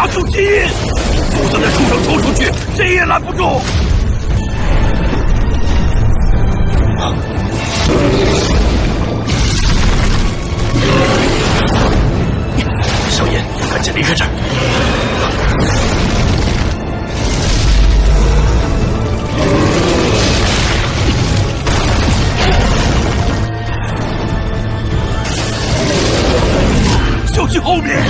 加速吸引，就算那畜生冲出去，谁也拦不住。小野，赶紧离开这儿！小心后面！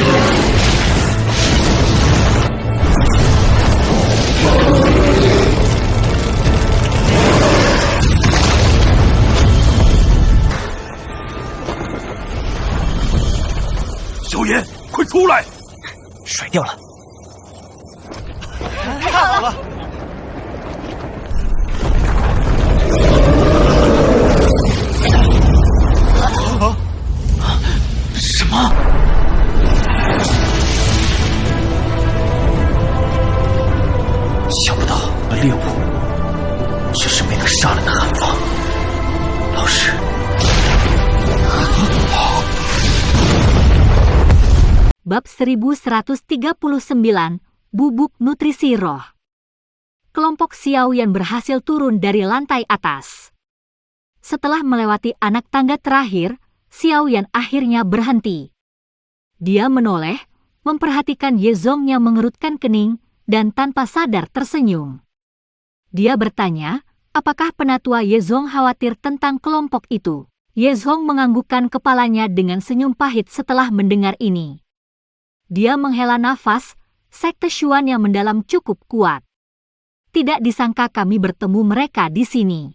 小野，快出来！甩掉了。太好了！什么？想不到猎物却是没能杀了那寒风老师。Bab 1139, Bubuk Nutrisi Roh. Kelompok Xiaoyan berhasil turun dari lantai atas. Setelah melewati anak tangga terakhir, Xiaoyan akhirnya berhenti. Dia menoleh, memperhatikan Yezong yang mengerutkan kening, dan tanpa sadar tersenyum. Dia bertanya, apakah penatua Yezong khawatir tentang kelompok itu? Yezong menganggukkan kepalanya dengan senyum pahit setelah mendengar ini. Dia menghela nafas, sekte Xuan yang mendalam cukup kuat. Tidak disangka kami bertemu mereka di sini.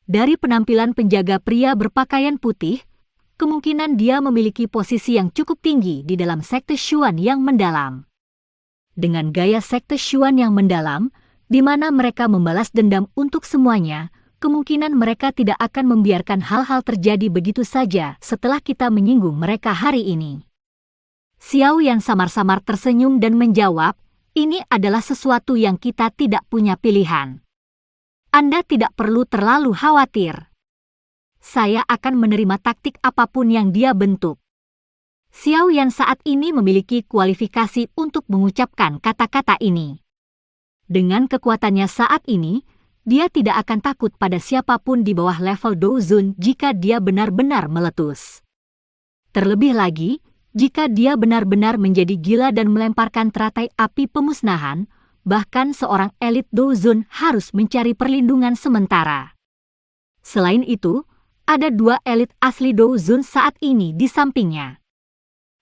Dari penampilan penjaga pria berpakaian putih, kemungkinan dia memiliki posisi yang cukup tinggi di dalam sekte Xuan yang mendalam. Dengan gaya sekte Xuan yang mendalam, di mana mereka membalas dendam untuk semuanya, kemungkinan mereka tidak akan membiarkan hal-hal terjadi begitu saja setelah kita menyinggung mereka hari ini. Xiaoyan samar-samar tersenyum dan menjawab, ini adalah sesuatu yang kita tidak punya pilihan. Anda tidak perlu terlalu khawatir. Saya akan menerima taktik apapun yang dia bentuk. Xiaoyan saat ini memiliki kualifikasi untuk mengucapkan kata-kata ini. Dengan kekuatannya saat ini, dia tidak akan takut pada siapapun di bawah level Douzun jika dia benar-benar meletus. Terlebih lagi, jika dia benar-benar menjadi gila dan melemparkan teratai api pemusnahan, bahkan seorang elit Douzun harus mencari perlindungan sementara. Selain itu, ada dua elit asli Douzun saat ini di sampingnya.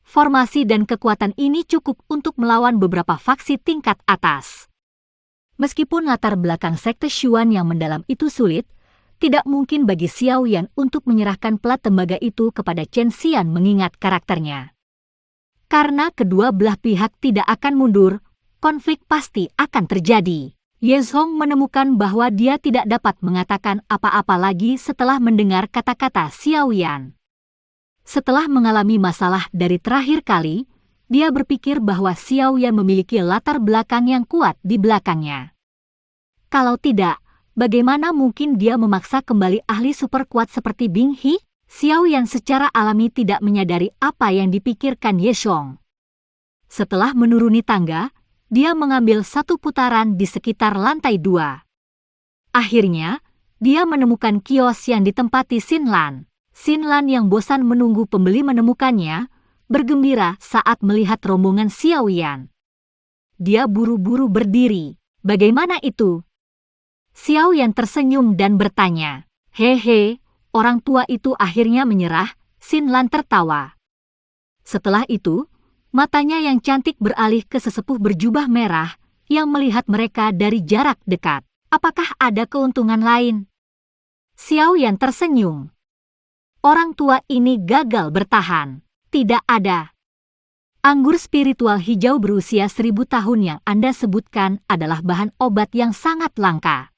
Formasi dan kekuatan ini cukup untuk melawan beberapa faksi tingkat atas. Meskipun latar belakang sekte Xuan yang mendalam itu sulit, tidak mungkin bagi Xiaoyan untuk menyerahkan plat tembaga itu kepada Chen Xian mengingat karakternya. Karena kedua belah pihak tidak akan mundur, konflik pasti akan terjadi. Yezong menemukan bahwa dia tidak dapat mengatakan apa-apa lagi setelah mendengar kata-kata Xiaoyan. Setelah mengalami masalah dari terakhir kali, dia berpikir bahwa Xiaoyan memiliki latar belakang yang kuat di belakangnya. Kalau tidak, bagaimana mungkin dia memaksa kembali ahli super kuat seperti Bing He? Xiaoyan secara alami tidak menyadari apa yang dipikirkan Yezong. Setelah menuruni tangga, dia mengambil satu putaran di sekitar lantai 2. Akhirnya, dia menemukan kios yang ditempati Xinlan. Xinlan yang bosan menunggu pembeli menemukannya, bergembira saat melihat rombongan Xiaoyan. Dia buru-buru berdiri. Bagaimana itu? Xiaoyan tersenyum dan bertanya. Hehe, orang tua itu akhirnya menyerah. Xinlan tertawa. Setelah itu, matanya yang cantik beralih ke sesepuh berjubah merah yang melihat mereka dari jarak dekat. Apakah ada keuntungan lain? Xiaoyan tersenyum. Orang tua ini gagal bertahan. Tidak ada. Anggur spiritual hijau berusia 1000 tahun yang Anda sebutkan adalah bahan obat yang sangat langka.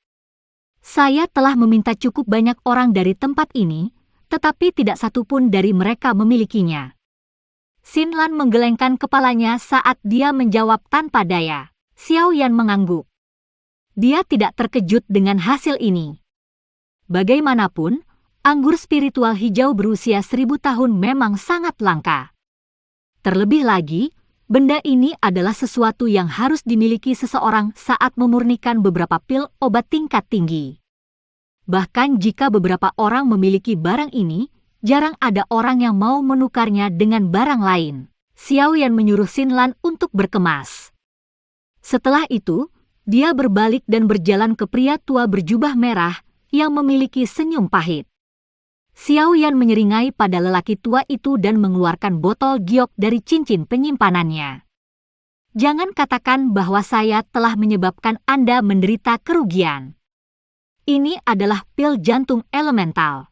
Saya telah meminta cukup banyak orang dari tempat ini, tetapi tidak satupun dari mereka memilikinya. Xinlan menggelengkan kepalanya saat dia menjawab tanpa daya. Xiaoyan mengangguk. Dia tidak terkejut dengan hasil ini. Bagaimanapun, anggur spiritual hijau berusia 1000 tahun memang sangat langka. Terlebih lagi, Benda ini adalah sesuatu yang harus dimiliki seseorang saat memurnikan beberapa pil obat tingkat tinggi. Bahkan jika beberapa orang memiliki barang ini, jarang ada orang yang mau menukarnya dengan barang lain. Xiaoyan menyuruh Xinlan untuk berkemas. Setelah itu, dia berbalik dan berjalan ke pria tua berjubah merah yang memiliki senyum pahit. Xiaoyan menyeringai pada lelaki tua itu dan mengeluarkan botol giok dari cincin penyimpanannya. Jangan katakan bahwa saya telah menyebabkan Anda menderita kerugian. Ini adalah pil jantung elemental.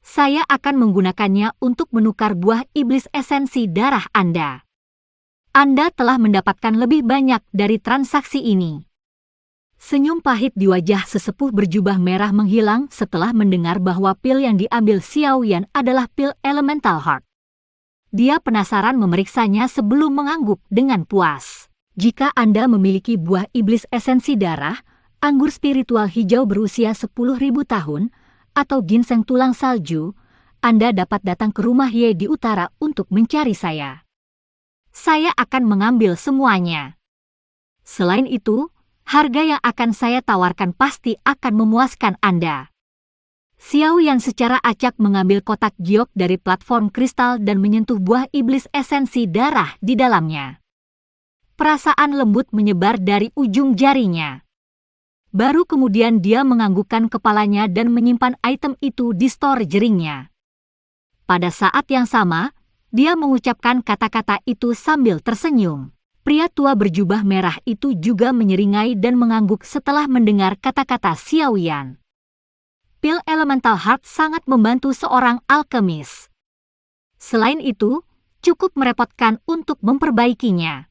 Saya akan menggunakannya untuk menukar buah iblis esensi darah Anda. Anda telah mendapatkan lebih banyak dari transaksi ini. Senyum pahit di wajah sesepuh berjubah merah menghilang setelah mendengar bahwa pil yang diambil Xiaoyan adalah pil Elemental Heart. Dia penasaran memeriksanya sebelum mengangguk dengan puas. Jika Anda memiliki buah iblis esensi darah, anggur spiritual hijau berusia 10.000 tahun, atau ginseng tulang salju, Anda dapat datang ke rumah Ye di utara untuk mencari saya. Saya akan mengambil semuanya. Selain itu, harga yang akan saya tawarkan pasti akan memuaskan Anda. Xiaoyan secara acak mengambil kotak giok dari platform kristal dan menyentuh buah iblis esensi darah di dalamnya. Perasaan lembut menyebar dari ujung jarinya. Baru kemudian dia menganggukkan kepalanya dan menyimpan item itu di store jeringnya. Pada saat yang sama, dia mengucapkan kata-kata itu sambil tersenyum. Pria tua berjubah merah itu juga menyeringai dan mengangguk setelah mendengar kata-kata Xiaoyan. Pil Elemental Heart sangat membantu seorang alkemis. Selain itu, cukup merepotkan untuk memperbaikinya.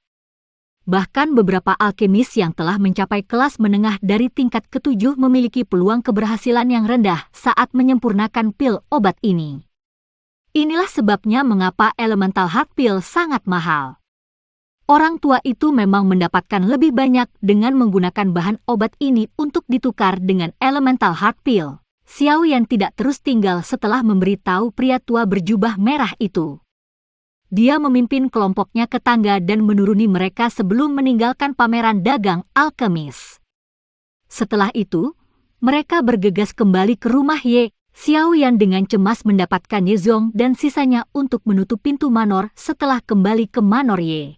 Bahkan beberapa alkemis yang telah mencapai kelas menengah dari tingkat ke-7 memiliki peluang keberhasilan yang rendah saat menyempurnakan pil obat ini. Inilah sebabnya mengapa Elemental Heart Pill sangat mahal. Orang tua itu memang mendapatkan lebih banyak dengan menggunakan bahan obat ini untuk ditukar dengan Elemental Heart Pill. Xiaoyan tidak terus tinggal setelah memberitahu pria tua berjubah merah itu. Dia memimpin kelompoknya ke tangga dan menuruni mereka sebelum meninggalkan pameran dagang alkemis. Setelah itu, mereka bergegas kembali ke rumah Ye. Xiaoyan dengan cemas mendapatkan Yezong dan sisanya untuk menutup pintu manor setelah kembali ke manor Ye.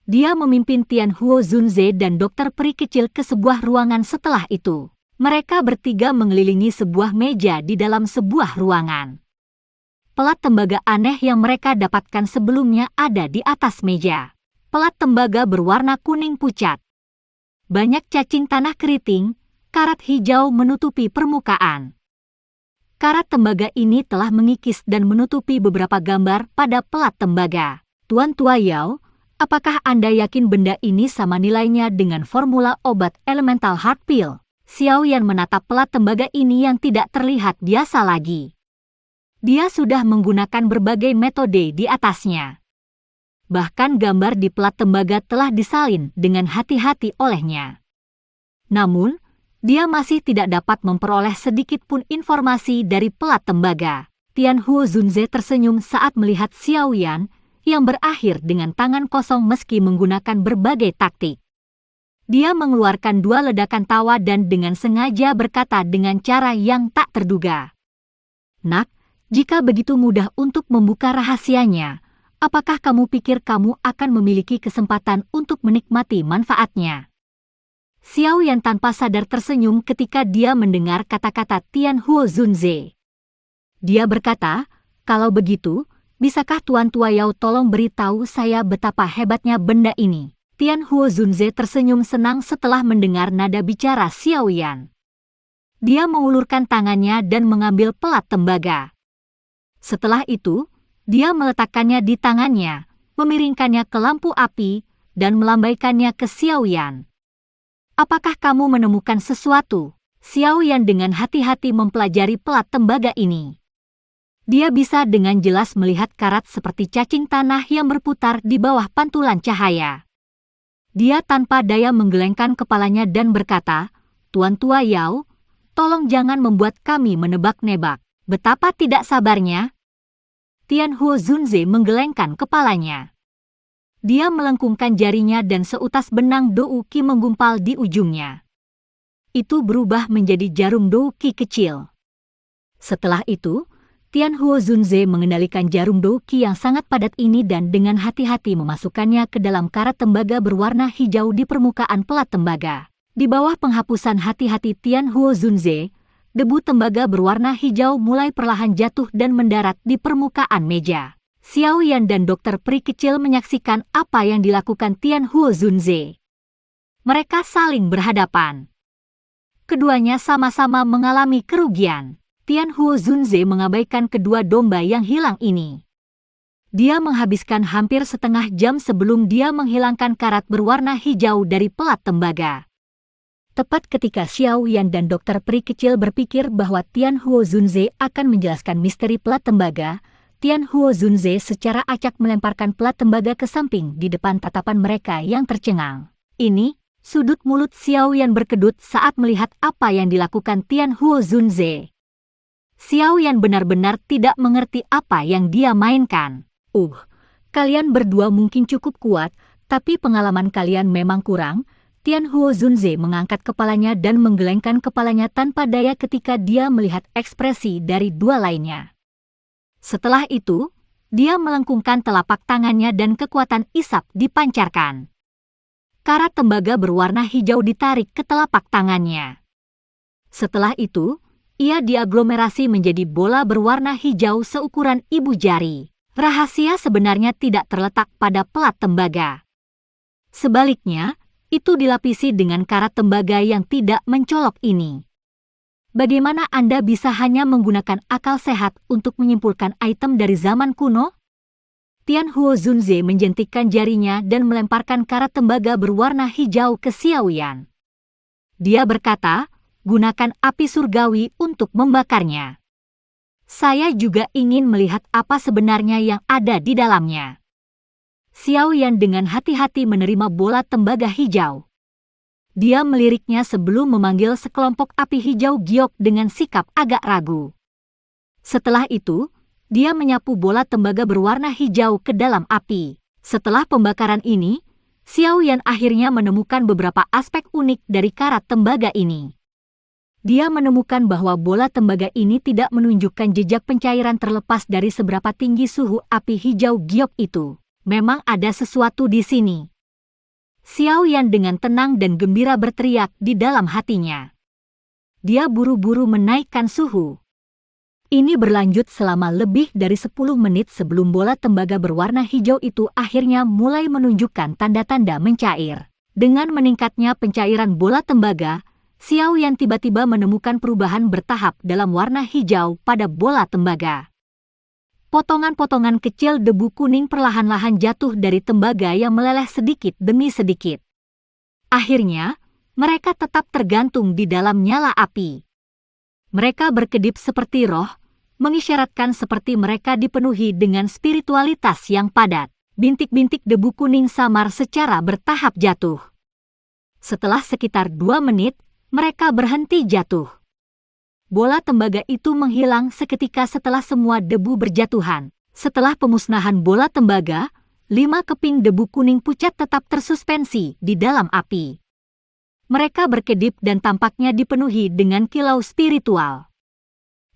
Dia memimpin Tian Huo Zunze dan dokter peri kecil ke sebuah ruangan setelah itu. Mereka bertiga mengelilingi sebuah meja di dalam sebuah ruangan. Pelat tembaga aneh yang mereka dapatkan sebelumnya ada di atas meja. Pelat tembaga berwarna kuning pucat. Banyak cacing tanah keriting, karat hijau menutupi permukaan. Karat tembaga ini telah mengikis dan menutupi beberapa gambar pada pelat tembaga. Tuan Tua Yao, apakah Anda yakin benda ini sama nilainya dengan formula obat Elemental Heart Pill? Xiaoyan menatap pelat tembaga ini yang tidak terlihat biasa lagi. Dia sudah menggunakan berbagai metode di atasnya. Bahkan gambar di pelat tembaga telah disalin dengan hati-hati olehnya. Namun, dia masih tidak dapat memperoleh sedikit pun informasi dari pelat tembaga. Tian Huo Zunze tersenyum saat melihat Xiaoyan yang berakhir dengan tangan kosong meski menggunakan berbagai taktik. Dia mengeluarkan 2 ledakan tawa dan dengan sengaja berkata dengan cara yang tak terduga. Nak, jika begitu mudah untuk membuka rahasianya, apakah kamu pikir kamu akan memiliki kesempatan untuk menikmati manfaatnya? Xiaoyan tanpa sadar tersenyum ketika dia mendengar kata-kata Tian Huo Zunze. Dia berkata, kalau begitu, bisakah Tuan Tua Yao tolong beritahu saya betapa hebatnya benda ini? Tian Huo Zunze tersenyum senang setelah mendengar nada bicara Xiaoyan. Dia mengulurkan tangannya dan mengambil pelat tembaga. Setelah itu, dia meletakkannya di tangannya, memiringkannya ke lampu api, dan melambaikannya ke Xiaoyan. Apakah kamu menemukan sesuatu? Xiaoyan dengan hati-hati mempelajari pelat tembaga ini. Dia bisa dengan jelas melihat karat seperti cacing tanah yang berputar di bawah pantulan cahaya. Dia tanpa daya menggelengkan kepalanya dan berkata, Tuan Tua Yao, tolong jangan membuat kami menebak-nebak. Betapa tidak sabarnya. Tian Huo Zunze menggelengkan kepalanya. Dia melengkungkan jarinya dan seutas benang douki menggumpal di ujungnya. Itu berubah menjadi jarum douki kecil. Setelah itu, Tianhuo Zunze mengendalikan jarum douki yang sangat padat ini dan dengan hati-hati memasukkannya ke dalam karat tembaga berwarna hijau di permukaan pelat tembaga. Di bawah penghapusan hati-hati Tianhuo Zunze, debu tembaga berwarna hijau mulai perlahan jatuh dan mendarat di permukaan meja. Xiao Yan dan dokter peri kecil menyaksikan apa yang dilakukan Tianhuo Zunze. Mereka saling berhadapan. Keduanya sama-sama mengalami kerugian. Tianhuo Zunze mengabaikan kedua domba yang hilang ini. Dia menghabiskan hampir setengah jam sebelum dia menghilangkan karat berwarna hijau dari pelat tembaga. Tepat ketika Xiao Yan dan dokter peri kecil berpikir bahwa Tianhuo Zunze akan menjelaskan misteri pelat tembaga, Tianhuo Zunze secara acak melemparkan pelat tembaga ke samping di depan tatapan mereka yang tercengang. Ini, sudut mulut Xiao Yan berkedut saat melihat apa yang dilakukan Tianhuo Zunze. Xiao Yan benar-benar tidak mengerti apa yang dia mainkan. Kalian berdua mungkin cukup kuat, tapi pengalaman kalian memang kurang. Tianhuo Zunze mengangkat kepalanya dan menggelengkan kepalanya tanpa daya ketika dia melihat ekspresi dari dua lainnya. Setelah itu, dia melengkungkan telapak tangannya dan kekuatan isap dipancarkan. Karat tembaga berwarna hijau ditarik ke telapak tangannya. Setelah itu, ia diaglomerasi menjadi bola berwarna hijau seukuran ibu jari. Rahasia sebenarnya tidak terletak pada pelat tembaga. Sebaliknya, itu dilapisi dengan karat tembaga yang tidak mencolok ini. Bagaimana Anda bisa hanya menggunakan akal sehat untuk menyimpulkan item dari zaman kuno? Tianhuo Zunze menjentikkan jarinya dan melemparkan karat tembaga berwarna hijau ke Xiao Yan. Dia berkata, gunakan api surgawi untuk membakarnya. Saya juga ingin melihat apa sebenarnya yang ada di dalamnya. Xiao Yan dengan hati-hati menerima bola tembaga hijau. Dia meliriknya sebelum memanggil sekelompok api hijau giok dengan sikap agak ragu. Setelah itu, dia menyapu bola tembaga berwarna hijau ke dalam api. Setelah pembakaran ini, Xiao Yan akhirnya menemukan beberapa aspek unik dari karat tembaga ini. Dia menemukan bahwa bola tembaga ini tidak menunjukkan jejak pencairan terlepas dari seberapa tinggi suhu api hijau giok itu. Memang ada sesuatu di sini. Xiao Yan dengan tenang dan gembira berteriak di dalam hatinya. Dia buru-buru menaikkan suhu. Ini berlanjut selama lebih dari 10 menit sebelum bola tembaga berwarna hijau itu akhirnya mulai menunjukkan tanda-tanda mencair. Dengan meningkatnya pencairan bola tembaga, Xiao Yan tiba-tiba menemukan perubahan bertahap dalam warna hijau pada bola tembaga. Potongan-potongan kecil debu kuning perlahan-lahan jatuh dari tembaga yang meleleh sedikit demi sedikit. Akhirnya, mereka tetap tergantung di dalam nyala api. Mereka berkedip seperti roh, mengisyaratkan seperti mereka dipenuhi dengan spiritualitas yang padat. Bintik-bintik debu kuning samar secara bertahap jatuh. Setelah sekitar 2 menit, mereka berhenti jatuh. Bola tembaga itu menghilang seketika setelah semua debu berjatuhan. Setelah pemusnahan bola tembaga, 5 keping debu kuning pucat tetap tersuspensi di dalam api. Mereka berkedip dan tampaknya dipenuhi dengan kilau spiritual.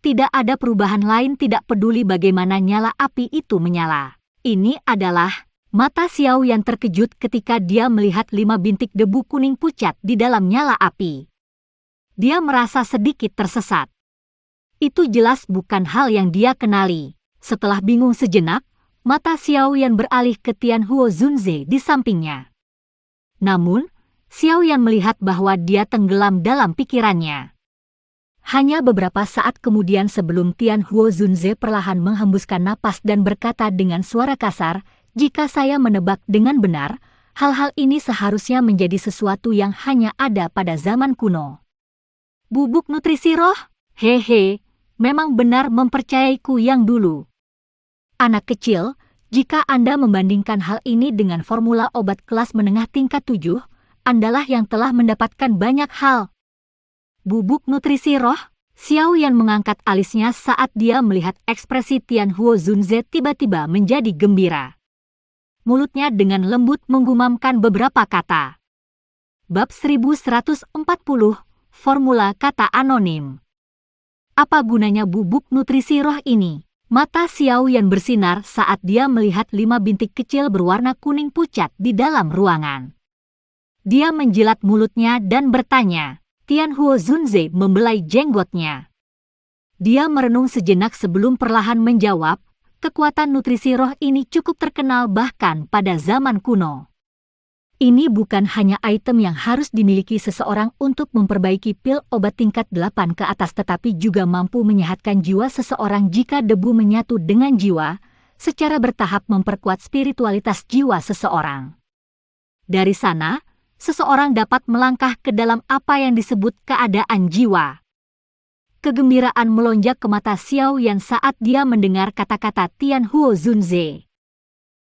Tidak ada perubahan lain, tidak peduli bagaimana nyala api itu menyala. Ini adalah mata Xiao yang terkejut ketika dia melihat 5 bintik debu kuning pucat di dalam nyala api. Dia merasa sedikit tersesat. Itu jelas bukan hal yang dia kenali. Setelah bingung sejenak, mata Xiao Yan beralih ke Tianhuo Zunze di sampingnya. Namun, Xiao Yan melihat bahwa dia tenggelam dalam pikirannya. Hanya beberapa saat kemudian sebelum Tianhuo Zunze perlahan menghembuskan napas dan berkata dengan suara kasar, "Jika saya menebak dengan benar, hal-hal ini seharusnya menjadi sesuatu yang hanya ada pada zaman kuno." Bubuk nutrisi roh? Hehe, memang benar mempercayaiku yang dulu. Anak kecil, jika Anda membandingkan hal ini dengan formula obat kelas menengah tingkat 7, Andalah yang telah mendapatkan banyak hal. Bubuk nutrisi roh? Xiao Yan mengangkat alisnya saat dia melihat ekspresi Tianhuo Zunze tiba-tiba menjadi gembira. mulutnya dengan lembut menggumamkan beberapa kata. Bab 1140, Formula Kata Anonim. Apa gunanya bubuk nutrisi roh ini? Mata Xiao Yan bersinar saat dia melihat 5 bintik kecil berwarna kuning pucat di dalam ruangan. Dia menjilat mulutnya dan bertanya. Tianhuo Zunze membelai jenggotnya. Dia merenung sejenak sebelum perlahan menjawab, kekuatan nutrisi roh ini cukup terkenal bahkan pada zaman kuno. Ini bukan hanya item yang harus dimiliki seseorang untuk memperbaiki pil obat tingkat 8 ke atas, tetapi juga mampu menyehatkan jiwa seseorang jika debu menyatu dengan jiwa, secara bertahap memperkuat spiritualitas jiwa seseorang. Dari sana, seseorang dapat melangkah ke dalam apa yang disebut keadaan jiwa. Kegembiraan melonjak ke mata Xiao Yan saat dia mendengar kata-kata Tianhuo Zunze.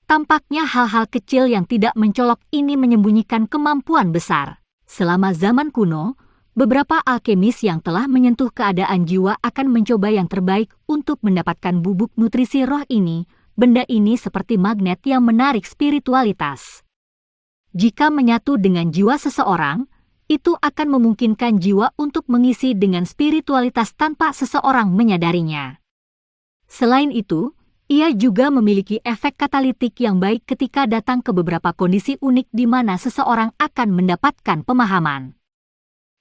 Tampaknya hal-hal kecil yang tidak mencolok ini menyembunyikan kemampuan besar. Selama zaman kuno, beberapa alkemis yang telah menyentuh keadaan jiwa akan mencoba yang terbaik untuk mendapatkan bubuk nutrisi roh ini. Benda ini seperti magnet yang menarik spiritualitas. Jika menyatu dengan jiwa seseorang, itu akan memungkinkan jiwa untuk mengisi dengan spiritualitas tanpa seseorang menyadarinya. Selain itu, ia juga memiliki efek katalitik yang baik ketika datang ke beberapa kondisi unik di mana seseorang akan mendapatkan pemahaman.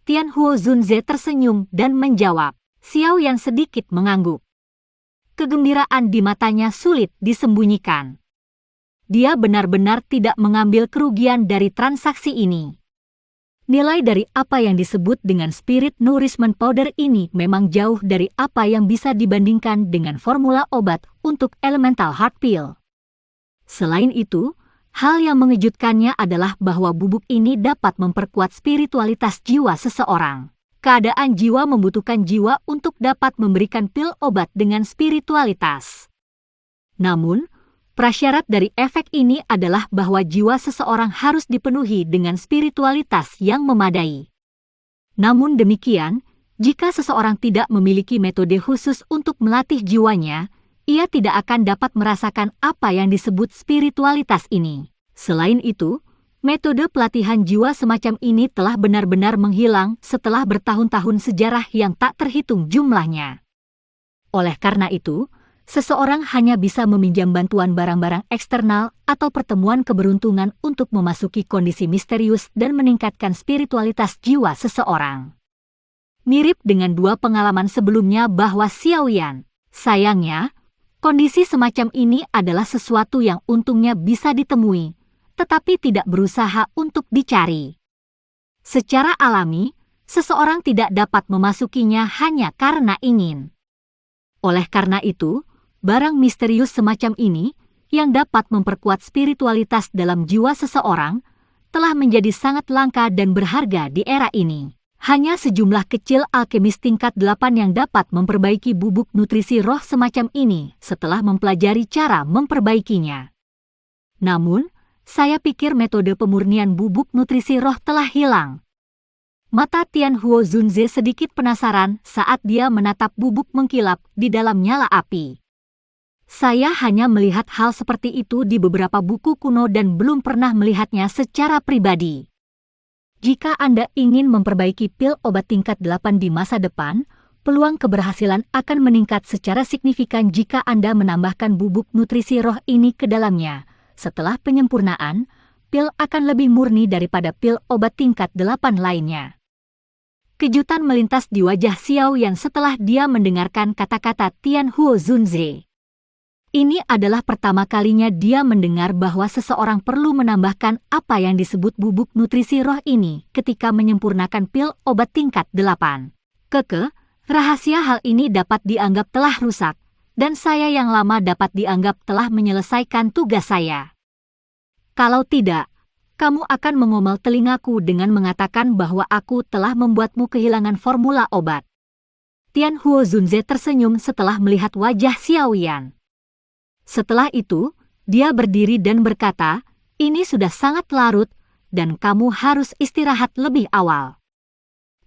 Tianhuo Zunze tersenyum dan menjawab. Xiao Yan sedikit mengangguk. Kegembiraan di matanya sulit disembunyikan. Dia benar-benar tidak mengambil kerugian dari transaksi ini. Nilai dari apa yang disebut dengan Spirit Nourishment Powder ini memang jauh dari apa yang bisa dibandingkan dengan formula obat untuk Elemental Heart Pill. Selain itu, hal yang mengejutkannya adalah bahwa bubuk ini dapat memperkuat spiritualitas jiwa seseorang. Keadaan jiwa membutuhkan jiwa untuk dapat memberikan pil obat dengan spiritualitas. Namun, prasyarat dari efek ini adalah bahwa jiwa seseorang harus dipenuhi dengan spiritualitas yang memadai. Namun demikian, jika seseorang tidak memiliki metode khusus untuk melatih jiwanya, ia tidak akan dapat merasakan apa yang disebut spiritualitas ini. Selain itu, metode pelatihan jiwa semacam ini telah benar-benar menghilang setelah bertahun-tahun sejarah yang tak terhitung jumlahnya. Oleh karena itu, seseorang hanya bisa meminjam bantuan barang-barang eksternal atau pertemuan keberuntungan untuk memasuki kondisi misterius dan meningkatkan spiritualitas jiwa seseorang. Mirip dengan 2 pengalaman sebelumnya bahwa Xiao Yan. Sayangnya, kondisi semacam ini adalah sesuatu yang untungnya bisa ditemui, tetapi tidak berusaha untuk dicari. Secara alami, seseorang tidak dapat memasukinya hanya karena ingin. Oleh karena itu, barang misterius semacam ini, yang dapat memperkuat spiritualitas dalam jiwa seseorang, telah menjadi sangat langka dan berharga di era ini. Hanya sejumlah kecil alkemis tingkat 8 yang dapat memperbaiki bubuk nutrisi roh semacam ini setelah mempelajari cara memperbaikinya. Namun, saya pikir metode pemurnian bubuk nutrisi roh telah hilang. Mata Tianhuo Zunze sedikit penasaran saat dia menatap bubuk mengkilap di dalam nyala api. Saya hanya melihat hal seperti itu di beberapa buku kuno dan belum pernah melihatnya secara pribadi. Jika Anda ingin memperbaiki pil obat tingkat 8 di masa depan, peluang keberhasilan akan meningkat secara signifikan jika Anda menambahkan bubuk nutrisi roh ini ke dalamnya. Setelah penyempurnaan, pil akan lebih murni daripada pil obat tingkat 8 lainnya. Kejutan melintas di wajah Xiao Yan setelah dia mendengarkan kata-kata Tianhuo Zunze. Ini adalah pertama kalinya dia mendengar bahwa seseorang perlu menambahkan apa yang disebut bubuk nutrisi roh ini ketika menyempurnakan pil obat tingkat 8. Rahasia hal ini dapat dianggap telah rusak, dan saya yang lama dapat dianggap telah menyelesaikan tugas saya. Kalau tidak, kamu akan mengomel telingaku dengan mengatakan bahwa aku telah membuatmu kehilangan formula obat. Tianhuo Zunze tersenyum setelah melihat wajah Xiao Yan. Setelah itu, dia berdiri dan berkata, ini sudah sangat larut, dan kamu harus istirahat lebih awal.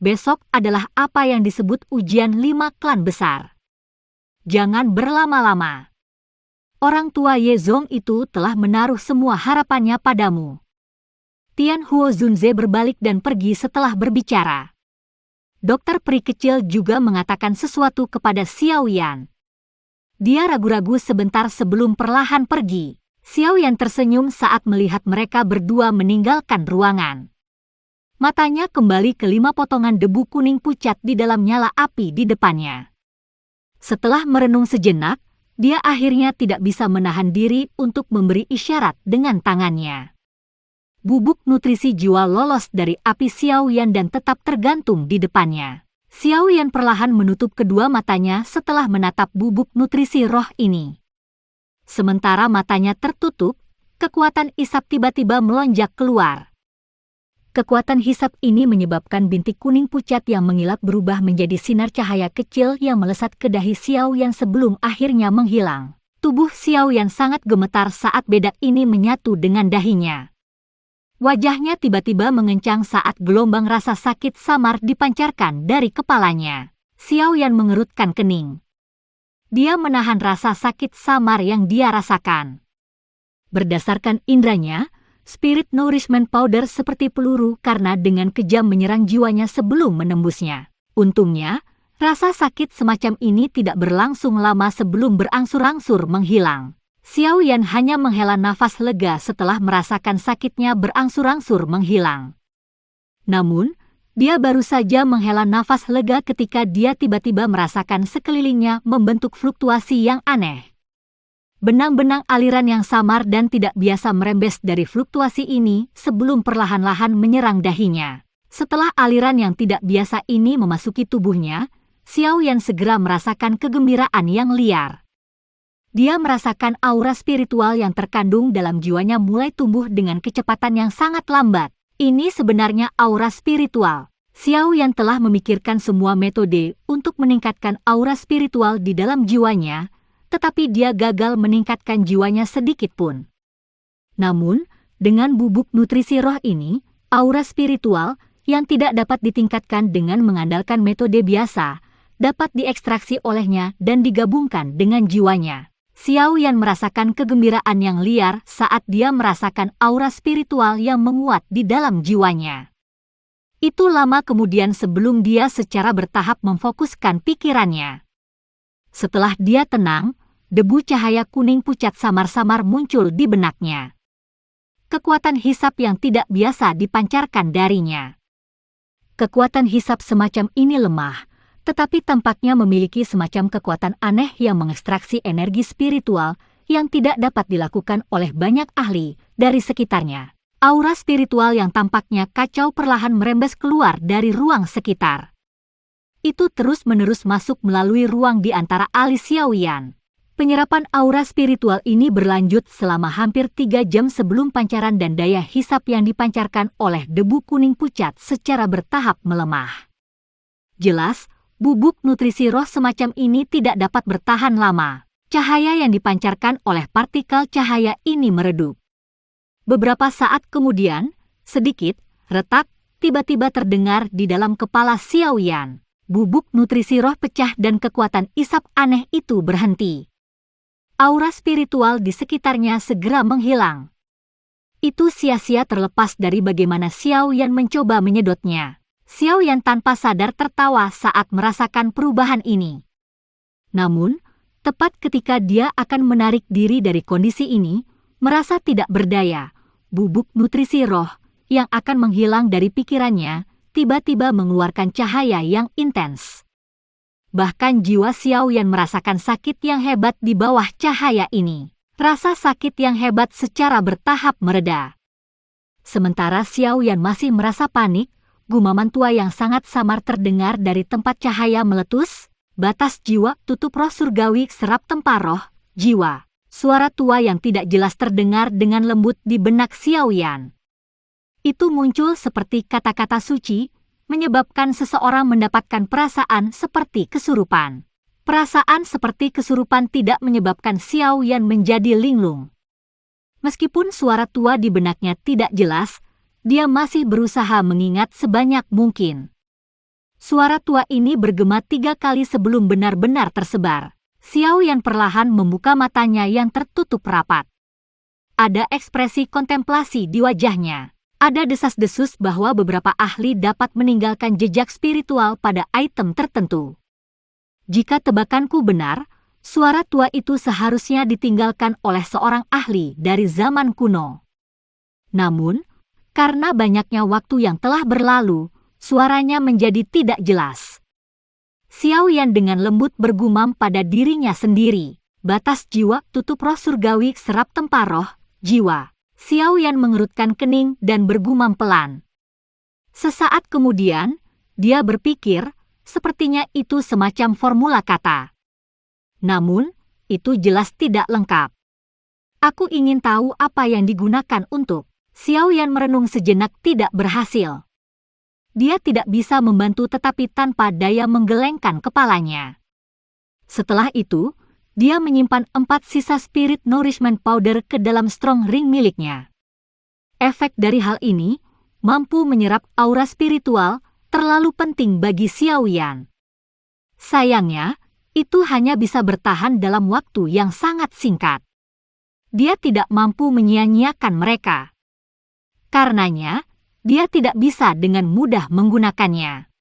Besok adalah apa yang disebut ujian 5 klan besar. Jangan berlama-lama. orang tua Ye Zong itu telah menaruh semua harapannya padamu. Tian Huo Zunze berbalik dan pergi setelah berbicara. Dokter peri kecil juga mengatakan sesuatu kepada Xiao Yan. Dia ragu-ragu sebentar sebelum perlahan pergi. Xiao Yan tersenyum saat melihat mereka berdua meninggalkan ruangan. Matanya kembali ke 5 potongan debu kuning pucat di dalam nyala api di depannya. Setelah merenung sejenak, dia akhirnya tidak bisa menahan diri untuk memberi isyarat dengan tangannya. Bubuk nutrisi jiwa lolos dari api Xiao Yan dan tetap tergantung di depannya. Xiao Yan perlahan menutup kedua matanya setelah menatap bubuk nutrisi roh ini. Sementara matanya tertutup, kekuatan isap tiba-tiba melonjak keluar. Kekuatan hisap ini menyebabkan bintik kuning pucat yang mengilat berubah menjadi sinar cahaya kecil yang melesat ke dahi Xiao Yan sebelum akhirnya menghilang. Tubuh Xiao Yan sangat gemetar saat bedak ini menyatu dengan dahinya. Wajahnya tiba-tiba mengencang saat gelombang rasa sakit samar dipancarkan dari kepalanya. Xiao Yan mengerutkan kening. Dia menahan rasa sakit samar yang dia rasakan. Berdasarkan indranya, Spirit Nourishment Powder seperti peluru karena dengan kejam menyerang jiwanya sebelum menembusnya. Untungnya, rasa sakit semacam ini tidak berlangsung lama sebelum berangsur-angsur menghilang. Xiao Yan hanya menghela nafas lega setelah merasakan sakitnya berangsur-angsur menghilang. Namun, dia baru saja menghela nafas lega ketika dia tiba-tiba merasakan sekelilingnya membentuk fluktuasi yang aneh. Benang-benang aliran yang samar dan tidak biasa merembes dari fluktuasi ini sebelum perlahan-lahan menyerang dahinya. Setelah aliran yang tidak biasa ini memasuki tubuhnya, Xiao Yan segera merasakan kegembiraan yang liar. Dia merasakan aura spiritual yang terkandung dalam jiwanya mulai tumbuh dengan kecepatan yang sangat lambat. Ini sebenarnya aura spiritual. Xiao Yan telah memikirkan semua metode untuk meningkatkan aura spiritual di dalam jiwanya, tetapi dia gagal meningkatkan jiwanya sedikit pun. Namun, dengan bubuk nutrisi roh ini, aura spiritual yang tidak dapat ditingkatkan dengan mengandalkan metode biasa, dapat diekstraksi olehnya dan digabungkan dengan jiwanya. Xiao Yan merasakan kegembiraan yang liar saat dia merasakan aura spiritual yang menguat di dalam jiwanya. Itu lama kemudian sebelum dia secara bertahap memfokuskan pikirannya. Setelah dia tenang, debu cahaya kuning pucat samar-samar muncul di benaknya. Kekuatan hisap yang tidak biasa dipancarkan darinya. Kekuatan hisap semacam ini lemah, tetapi tampaknya memiliki semacam kekuatan aneh yang mengekstraksi energi spiritual yang tidak dapat dilakukan oleh banyak ahli dari sekitarnya. Aura spiritual yang tampaknya kacau perlahan merembes keluar dari ruang sekitar. Itu terus-menerus masuk melalui ruang di antara alis Xiao Yan. Penyerapan aura spiritual ini berlanjut selama hampir 3 jam sebelum pancaran dan daya hisap yang dipancarkan oleh debu kuning pucat secara bertahap melemah. Jelas, bubuk nutrisi roh semacam ini tidak dapat bertahan lama. Cahaya yang dipancarkan oleh partikel cahaya ini meredup. Beberapa saat kemudian, sedikit, retak, tiba-tiba terdengar di dalam kepala Xiao Yan. Bubuk nutrisi roh pecah dan kekuatan isap aneh itu berhenti. Aura spiritual di sekitarnya segera menghilang. Itu sia-sia terlepas dari bagaimana Xiao Yan mencoba menyedotnya. Xiao Yan tanpa sadar tertawa saat merasakan perubahan ini. Namun, tepat ketika dia akan menarik diri dari kondisi ini, merasa tidak berdaya, bubuk nutrisi roh yang akan menghilang dari pikirannya tiba-tiba mengeluarkan cahaya yang intens. Bahkan jiwa Xiao Yan merasakan sakit yang hebat di bawah cahaya ini. Rasa sakit yang hebat secara bertahap mereda. Sementara Xiao Yan masih merasa panik, gumaman tua yang sangat samar terdengar dari tempat cahaya meletus. Batas jiwa tutup roh surgawi serap tempar roh, jiwa. Suara tua yang tidak jelas terdengar dengan lembut di benak Xiao Yan. Itu muncul seperti kata-kata suci, menyebabkan seseorang mendapatkan perasaan seperti kesurupan. Perasaan seperti kesurupan tidak menyebabkan Xiao Yan menjadi linglung. Meskipun suara tua di benaknya tidak jelas, dia masih berusaha mengingat sebanyak mungkin. Suara tua ini bergema 3 kali sebelum benar-benar tersebar. Xiao Yan perlahan membuka matanya yang tertutup rapat. Ada ekspresi kontemplasi di wajahnya. Ada desas-desus bahwa beberapa ahli dapat meninggalkan jejak spiritual pada item tertentu. Jika tebakanku benar, suara tua itu seharusnya ditinggalkan oleh seorang ahli dari zaman kuno. Namun, karena banyaknya waktu yang telah berlalu, suaranya menjadi tidak jelas. Xiao Yan dengan lembut bergumam pada dirinya sendiri. Batas jiwa tutup roh surgawi serap tempar roh, jiwa. Xiao Yan mengerutkan kening dan bergumam pelan. Sesaat kemudian, dia berpikir, sepertinya itu semacam formula kata. Namun, itu jelas tidak lengkap. Aku ingin tahu apa yang digunakan untuk. Xiao Yan merenung sejenak tidak berhasil. Dia tidak bisa membantu tetapi tanpa daya menggelengkan kepalanya. Setelah itu, dia menyimpan 4 sisa Spirit Nourishment Powder ke dalam strong ring miliknya. Efek dari hal ini mampu menyerap aura spiritual terlalu penting bagi Xiao Yan. Sayangnya, itu hanya bisa bertahan dalam waktu yang sangat singkat. Dia tidak mampu menyia-nyiakan mereka. Karenanya, dia tidak bisa dengan mudah menggunakannya.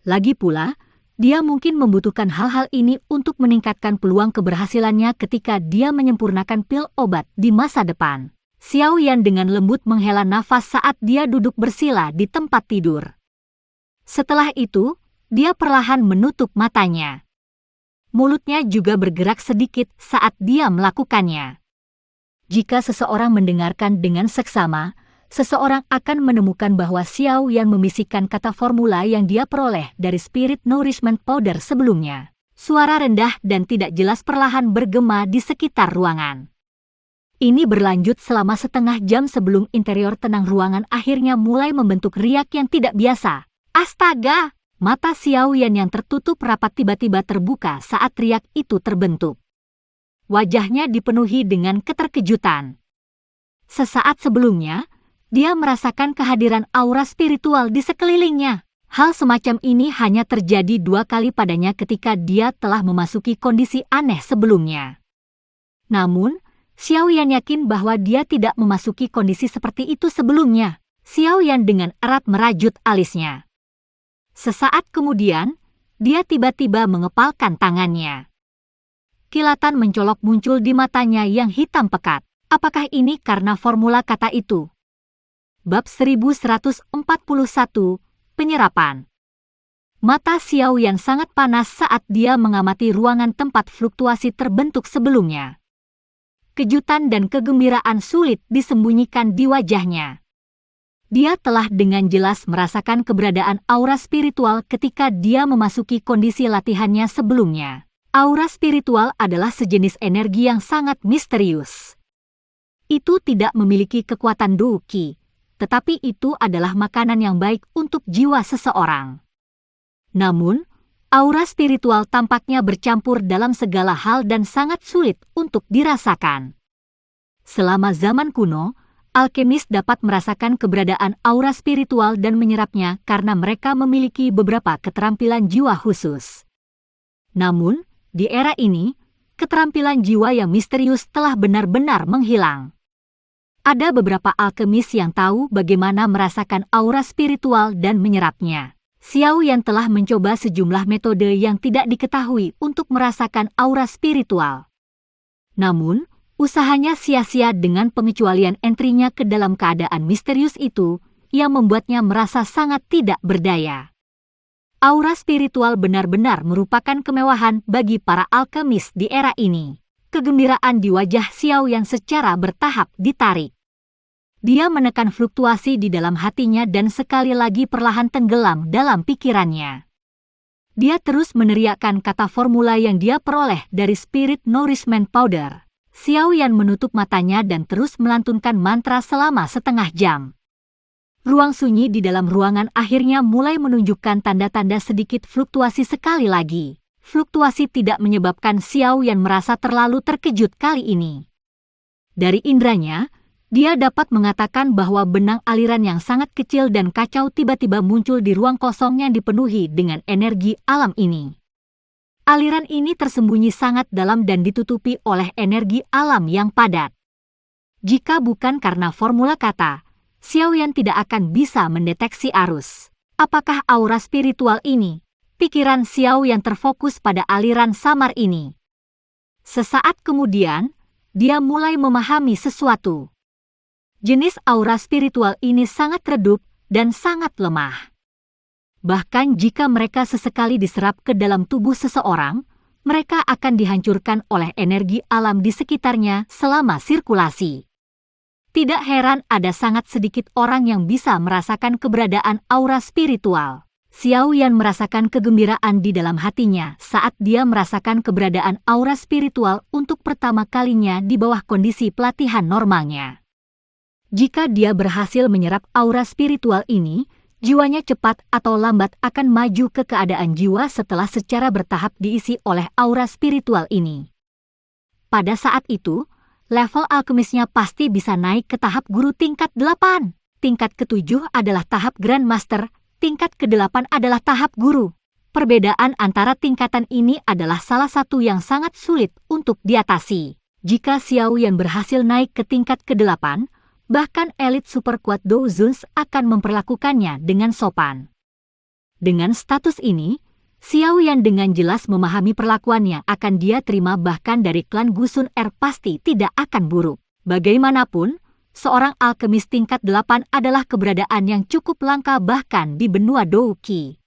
Lagi pula, dia mungkin membutuhkan hal-hal ini untuk meningkatkan peluang keberhasilannya ketika dia menyempurnakan pil obat di masa depan. Xiao Yan dengan lembut menghela nafas saat dia duduk bersila di tempat tidur. Setelah itu, dia perlahan menutup matanya. Mulutnya juga bergerak sedikit saat dia melakukannya. Jika seseorang mendengarkan dengan seksama, seseorang akan menemukan bahwa Xiao Yan membisikkan kata formula yang dia peroleh dari Spirit Nourishment Powder sebelumnya. Suara rendah dan tidak jelas perlahan bergema di sekitar ruangan. Ini berlanjut selama setengah jam sebelum interior tenang ruangan akhirnya mulai membentuk riak yang tidak biasa. Astaga! Mata Xiao Yan yang tertutup rapat tiba-tiba terbuka saat riak itu terbentuk. Wajahnya dipenuhi dengan keterkejutan. Sesaat sebelumnya, dia merasakan kehadiran aura spiritual di sekelilingnya. Hal semacam ini hanya terjadi 2 kali padanya ketika dia telah memasuki kondisi aneh sebelumnya. Namun, Xiao Yan yakin bahwa dia tidak memasuki kondisi seperti itu sebelumnya. Xiao Yan dengan erat merajut alisnya. Sesaat kemudian, dia tiba-tiba mengepalkan tangannya. Kilatan mencolok muncul di matanya yang hitam pekat. Apakah ini karena formula kata itu? Bab 1141, Penyerapan. Mata Xiao Yan sangat panas saat dia mengamati ruangan tempat fluktuasi terbentuk sebelumnya. Kejutan dan kegembiraan sulit disembunyikan di wajahnya. Dia telah dengan jelas merasakan keberadaan aura spiritual ketika dia memasuki kondisi latihannya sebelumnya. Aura spiritual adalah sejenis energi yang sangat misterius. Itu tidak memiliki kekuatan Douqi, tetapi itu adalah makanan yang baik untuk jiwa seseorang. Namun, aura spiritual tampaknya bercampur dalam segala hal dan sangat sulit untuk dirasakan. Selama zaman kuno, alkemis dapat merasakan keberadaan aura spiritual dan menyerapnya karena mereka memiliki beberapa keterampilan jiwa khusus. Namun, di era ini, keterampilan jiwa yang misterius telah benar-benar menghilang. Ada beberapa alkemis yang tahu bagaimana merasakan aura spiritual dan menyerapnya. Xiao Yan telah mencoba sejumlah metode yang tidak diketahui untuk merasakan aura spiritual. Namun, usahanya sia-sia dengan pengecualian entrinya ke dalam keadaan misterius itu yang membuatnya merasa sangat tidak berdaya. Aura spiritual benar-benar merupakan kemewahan bagi para alkemis di era ini. Kegembiraan di wajah Xiao Yan secara bertahap ditarik. Dia menekan fluktuasi di dalam hatinya dan sekali lagi perlahan tenggelam dalam pikirannya. Dia terus meneriakkan kata formula yang dia peroleh dari Spirit Nourishment Powder. Xiao Yan menutup matanya dan terus melantunkan mantra selama setengah jam. Ruang sunyi di dalam ruangan akhirnya mulai menunjukkan tanda-tanda sedikit fluktuasi sekali lagi. Fluktuasi tidak menyebabkan Xiao Yan merasa terlalu terkejut kali ini. Dari indranya, dia dapat mengatakan bahwa benang aliran yang sangat kecil dan kacau tiba-tiba muncul di ruang kosong yang dipenuhi dengan energi alam ini. Aliran ini tersembunyi sangat dalam dan ditutupi oleh energi alam yang padat. Jika bukan karena formula kata, Xiaoyan tidak akan bisa mendeteksi arus. Apakah aura spiritual ini? Pikiran Xiaoyan terfokus pada aliran samar ini. Sesaat kemudian, dia mulai memahami sesuatu. Jenis aura spiritual ini sangat redup dan sangat lemah. Bahkan jika mereka sesekali diserap ke dalam tubuh seseorang, mereka akan dihancurkan oleh energi alam di sekitarnya selama sirkulasi. Tidak heran ada sangat sedikit orang yang bisa merasakan keberadaan aura spiritual. Xiaoyan merasakan kegembiraan di dalam hatinya saat dia merasakan keberadaan aura spiritual untuk pertama kalinya di bawah kondisi pelatihan normalnya. Jika dia berhasil menyerap aura spiritual ini, jiwanya cepat atau lambat akan maju ke keadaan jiwa setelah secara bertahap diisi oleh aura spiritual ini. Pada saat itu, level alkemisnya pasti bisa naik ke tahap guru tingkat 8. Tingkat ke-7 adalah tahap Grandmaster, tingkat ke-8 adalah tahap guru. Perbedaan antara tingkatan ini adalah salah satu yang sangat sulit untuk diatasi. Jika Xiaoyan berhasil naik ke tingkat ke-8, bahkan elit super kuat Douzuns akan memperlakukannya dengan sopan. Dengan status ini, Xiaoyan dengan jelas memahami perlakuannya akan dia terima bahkan dari klan Gusun pasti tidak akan buruk. Bagaimanapun, seorang alkemis tingkat 8 adalah keberadaan yang cukup langka bahkan di benua Douqi.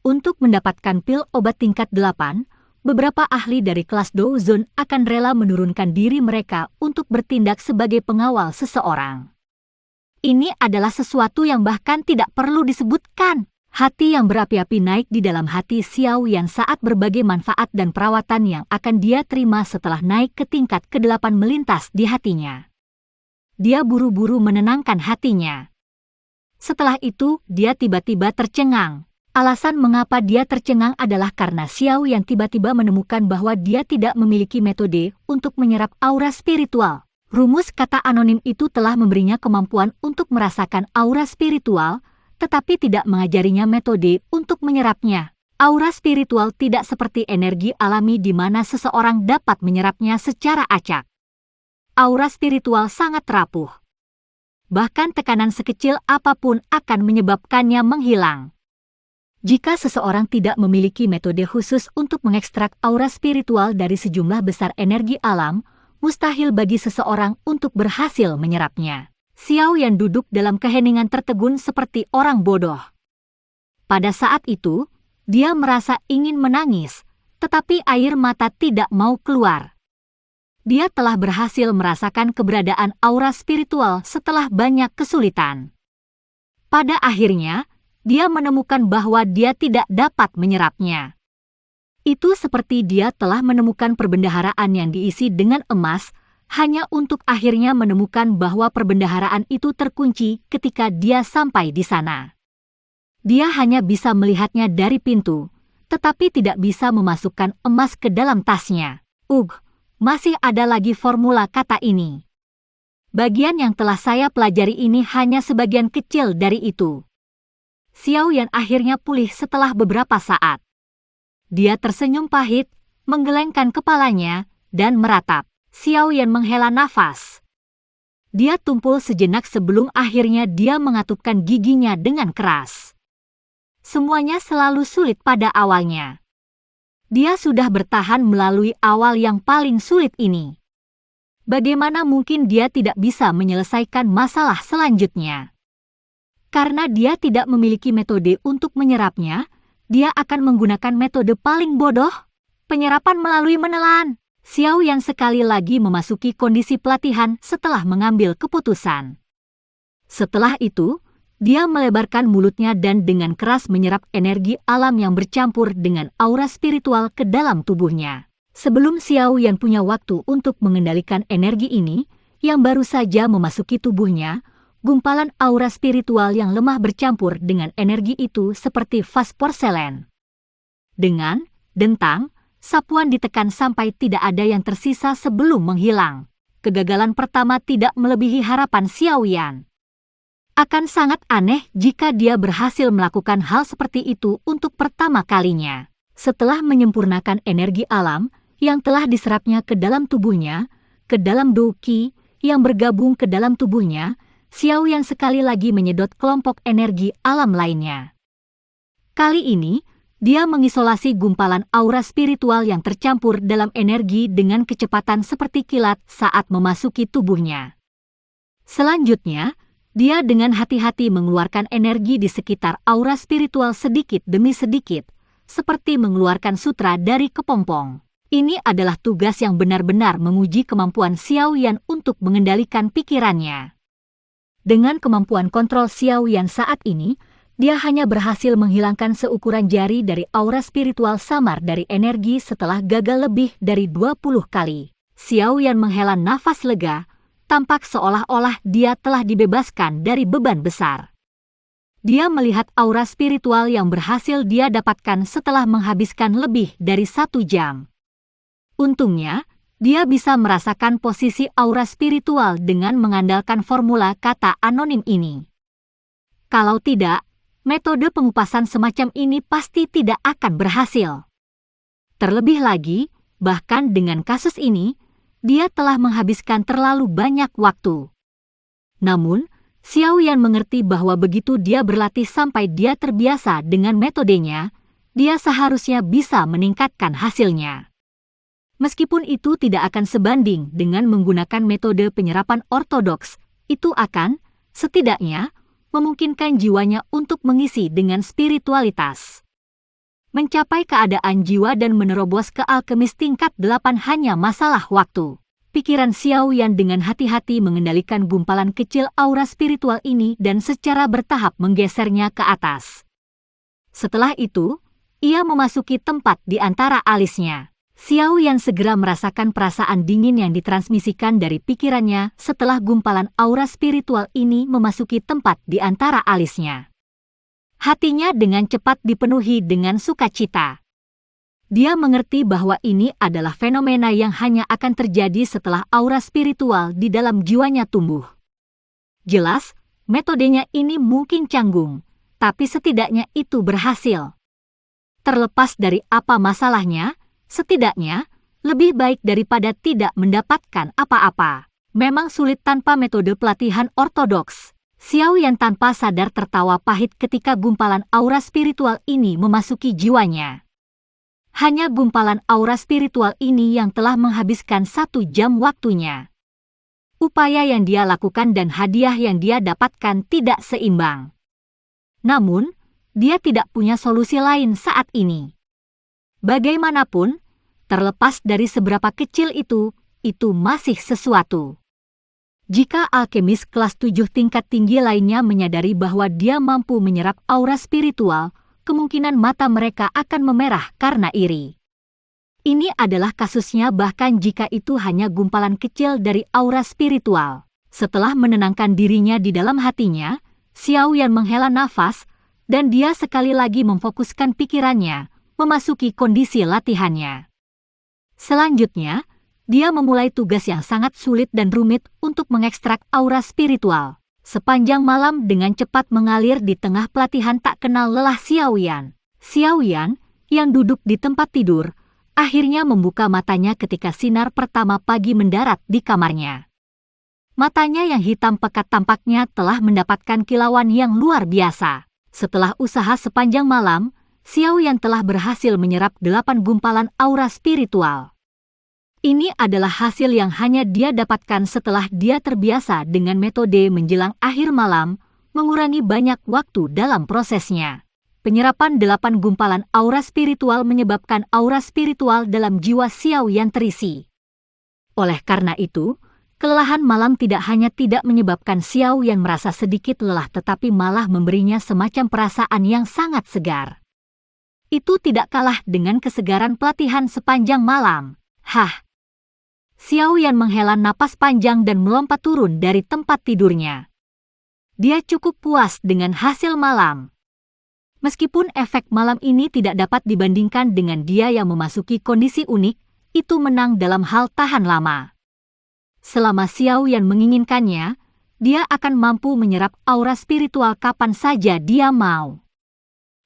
Untuk mendapatkan pil obat tingkat 8, beberapa ahli dari kelas Douzun akan rela menurunkan diri mereka untuk bertindak sebagai pengawal seseorang. Ini adalah sesuatu yang bahkan tidak perlu disebutkan. Hati yang berapi-api naik di dalam hati Xiaoyan saat berbagai manfaat dan perawatan yang akan dia terima setelah naik ke tingkat ke-8 melintas di hatinya. Dia buru-buru menenangkan hatinya. Setelah itu, dia tiba-tiba tercengang. Alasan mengapa dia tercengang adalah karena Xiaoyan tiba-tiba menemukan bahwa dia tidak memiliki metode untuk menyerap aura spiritual. Rumus kata anonim itu telah memberinya kemampuan untuk merasakan aura spiritual, tetapi tidak mengajarinya metode untuk menyerapnya. Aura spiritual tidak seperti energi alami di mana seseorang dapat menyerapnya secara acak. Aura spiritual sangat rapuh. Bahkan tekanan sekecil apapun akan menyebabkannya menghilang. Jika seseorang tidak memiliki metode khusus untuk mengekstrak aura spiritual dari sejumlah besar energi alam, mustahil bagi seseorang untuk berhasil menyerapnya. Xiaoyan duduk dalam keheningan tertegun seperti orang bodoh. Pada saat itu, dia merasa ingin menangis, tetapi air mata tidak mau keluar. Dia telah berhasil merasakan keberadaan aura spiritual setelah banyak kesulitan. Pada akhirnya, dia menemukan bahwa dia tidak dapat menyerapnya. Itu seperti dia telah menemukan perbendaharaan yang diisi dengan emas, hanya untuk akhirnya menemukan bahwa perbendaharaan itu terkunci ketika dia sampai di sana. Dia hanya bisa melihatnya dari pintu, tetapi tidak bisa memasukkan emas ke dalam tasnya. Masih ada lagi formula kata ini. Bagian yang telah saya pelajari ini hanya sebagian kecil dari itu. Xiaoyan akhirnya pulih setelah beberapa saat. Dia tersenyum pahit, menggelengkan kepalanya, dan meratap. Xiaoyan menghela nafas. Dia tumpul sejenak sebelum akhirnya dia mengatupkan giginya dengan keras. Semuanya selalu sulit pada awalnya. Dia sudah bertahan melalui awal yang paling sulit ini. Bagaimana mungkin dia tidak bisa menyelesaikan masalah selanjutnya? Karena dia tidak memiliki metode untuk menyerapnya, dia akan menggunakan metode paling bodoh, penyerapan melalui menelan. Xiaoyan sekali lagi memasuki kondisi pelatihan setelah mengambil keputusan. Setelah itu, dia melebarkan mulutnya dan dengan keras menyerap energi alam yang bercampur dengan aura spiritual ke dalam tubuhnya. Sebelum Xiaoyan punya waktu untuk mengendalikan energi ini, yang baru saja memasuki tubuhnya, gumpalan aura spiritual yang lemah bercampur dengan energi itu seperti vas porselen. Dengan dentang, sapuan ditekan sampai tidak ada yang tersisa sebelum menghilang. Kegagalan pertama tidak melebihi harapan Xiaoyan. Akan sangat aneh jika dia berhasil melakukan hal seperti itu untuk pertama kalinya. Setelah menyempurnakan energi alam yang telah diserapnya ke dalam tubuhnya, ke dalam Douqi yang bergabung ke dalam tubuhnya, Xiaoyan sekali lagi menyedot kelompok energi alam lainnya. Kali ini, dia mengisolasi gumpalan aura spiritual yang tercampur dalam energi dengan kecepatan seperti kilat saat memasuki tubuhnya. Selanjutnya, dia dengan hati-hati mengeluarkan energi di sekitar aura spiritual sedikit demi sedikit, seperti mengeluarkan sutra dari kepompong. Ini adalah tugas yang benar-benar menguji kemampuan Xiaoyan untuk mengendalikan pikirannya. Dengan kemampuan kontrol Xiaoyan saat ini, dia hanya berhasil menghilangkan seukuran jari dari aura spiritual samar dari energi setelah gagal lebih dari 20 kali. Xiaoyan menghela nafas lega, tampak seolah-olah dia telah dibebaskan dari beban besar. Dia melihat aura spiritual yang berhasil dia dapatkan setelah menghabiskan lebih dari 1 jam. Untungnya, dia bisa merasakan posisi aura spiritual dengan mengandalkan formula kata anonim ini. Kalau tidak, metode pengupasan semacam ini pasti tidak akan berhasil. Terlebih lagi, bahkan dengan kasus ini, dia telah menghabiskan terlalu banyak waktu. Namun, Xiaoyan mengerti bahwa begitu dia berlatih sampai dia terbiasa dengan metodenya, dia seharusnya bisa meningkatkan hasilnya. Meskipun itu tidak akan sebanding dengan menggunakan metode penyerapan ortodoks, itu akan, setidaknya, memungkinkan jiwanya untuk mengisi dengan spiritualitas. Mencapai keadaan jiwa dan menerobos ke alkemis tingkat 8 hanya masalah waktu. Pikiran Xiaoyan dengan hati-hati mengendalikan gumpalan kecil aura spiritual ini dan secara bertahap menggesernya ke atas. Setelah itu, ia memasuki tempat di antara alisnya. Xiaoyan segera merasakan perasaan dingin yang ditransmisikan dari pikirannya setelah gumpalan aura spiritual ini memasuki tempat di antara alisnya. Hatinya dengan cepat dipenuhi dengan sukacita. Dia mengerti bahwa ini adalah fenomena yang hanya akan terjadi setelah aura spiritual di dalam jiwanya tumbuh. Jelas, metodenya ini mungkin canggung, tapi setidaknya itu berhasil. Terlepas dari apa masalahnya, setidaknya lebih baik daripada tidak mendapatkan apa-apa. Memang sulit tanpa metode pelatihan ortodoks. Xiaoyan tanpa sadar tertawa pahit ketika gumpalan aura spiritual ini memasuki jiwanya. Hanya gumpalan aura spiritual ini yang telah menghabiskan 1 jam waktunya. Upaya yang dia lakukan dan hadiah yang dia dapatkan tidak seimbang. Namun, dia tidak punya solusi lain saat ini. Bagaimanapun, terlepas dari seberapa kecil itu masih sesuatu. Jika alkemis kelas 7 tingkat tinggi lainnya menyadari bahwa dia mampu menyerap aura spiritual, kemungkinan mata mereka akan memerah karena iri. Ini adalah kasusnya bahkan jika itu hanya gumpalan kecil dari aura spiritual. Setelah menenangkan dirinya di dalam hatinya, Xiaoyan menghela nafas, dan dia sekali lagi memfokuskan pikirannya, memasuki kondisi latihannya. Selanjutnya, dia memulai tugas yang sangat sulit dan rumit untuk mengekstrak aura spiritual. Sepanjang malam dengan cepat mengalir di tengah pelatihan tak kenal lelah Xiaoyan. Xiaoyan, yang duduk di tempat tidur, akhirnya membuka matanya ketika sinar pertama pagi mendarat di kamarnya. Matanya yang hitam pekat tampaknya telah mendapatkan kilauan yang luar biasa. Setelah usaha sepanjang malam, Xiaoyan telah berhasil menyerap 8 gumpalan aura spiritual. Ini adalah hasil yang hanya dia dapatkan setelah dia terbiasa dengan metode menjelang akhir malam, mengurangi banyak waktu dalam prosesnya. Penyerapan 8 gumpalan aura spiritual menyebabkan aura spiritual dalam jiwa Xiaoyan terisi. Oleh karena itu, kelelahan malam tidak hanya tidak menyebabkan Xiaoyan merasa sedikit lelah tetapi malah memberinya semacam perasaan yang sangat segar. Itu tidak kalah dengan kesegaran pelatihan sepanjang malam. Hah! Xiaoyan menghela napas panjang dan melompat turun dari tempat tidurnya. Dia cukup puas dengan hasil malam. Meskipun efek malam ini tidak dapat dibandingkan dengan dia yang memasuki kondisi unik, itu menang dalam hal tahan lama. Selama Xiaoyan menginginkannya, dia akan mampu menyerap aura spiritual kapan saja dia mau.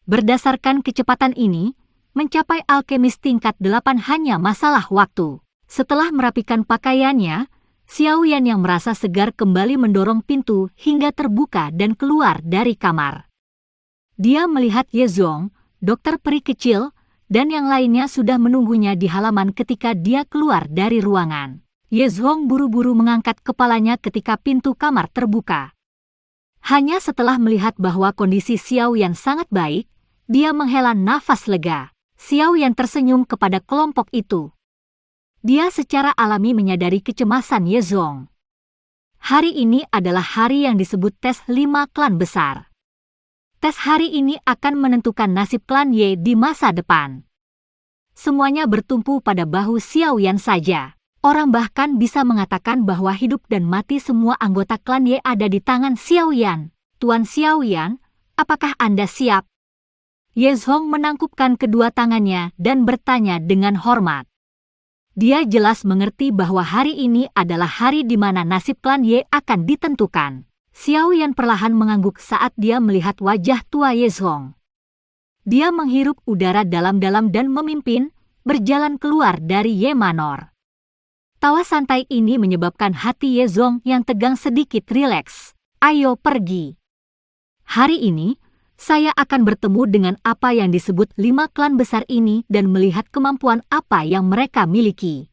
Berdasarkan kecepatan ini, Mencapai alkemis tingkat 8 hanya masalah waktu. Setelah merapikan pakaiannya, Xiao Yan yang merasa segar kembali mendorong pintu hingga terbuka dan keluar dari kamar. Dia melihat Ye Zhong, dokter peri kecil, dan yang lainnya sudah menunggunya di halaman ketika dia keluar dari ruangan. Ye Zhong buru-buru mengangkat kepalanya ketika pintu kamar terbuka. Hanya setelah melihat bahwa kondisi Xiao Yan sangat baik, dia menghela nafas lega. Xiao Yan tersenyum kepada kelompok itu. Dia secara alami menyadari kecemasan Ye Zhong. Hari ini adalah hari yang disebut tes 5 klan besar. Tes hari ini akan menentukan nasib klan Ye di masa depan. Semuanya bertumpu pada bahu Xiao Yan saja. Orang bahkan bisa mengatakan bahwa hidup dan mati semua anggota klan Ye ada di tangan Xiao Yan. Tuan Xiao Yan, apakah Anda siap? Ye Zhong menangkupkan kedua tangannya dan bertanya dengan hormat. Dia jelas mengerti bahwa hari ini adalah hari di mana nasib klan Ye akan ditentukan. Xiao Yan perlahan mengangguk saat dia melihat wajah tua Ye Zhong. Dia menghirup udara dalam-dalam dan memimpin, berjalan keluar dari Ye Manor. Tawa santai ini menyebabkan hati Ye Zhong yang tegang sedikit rileks. Ayo pergi. Hari ini, saya akan bertemu dengan apa yang disebut 5 klan besar ini dan melihat kemampuan apa yang mereka miliki.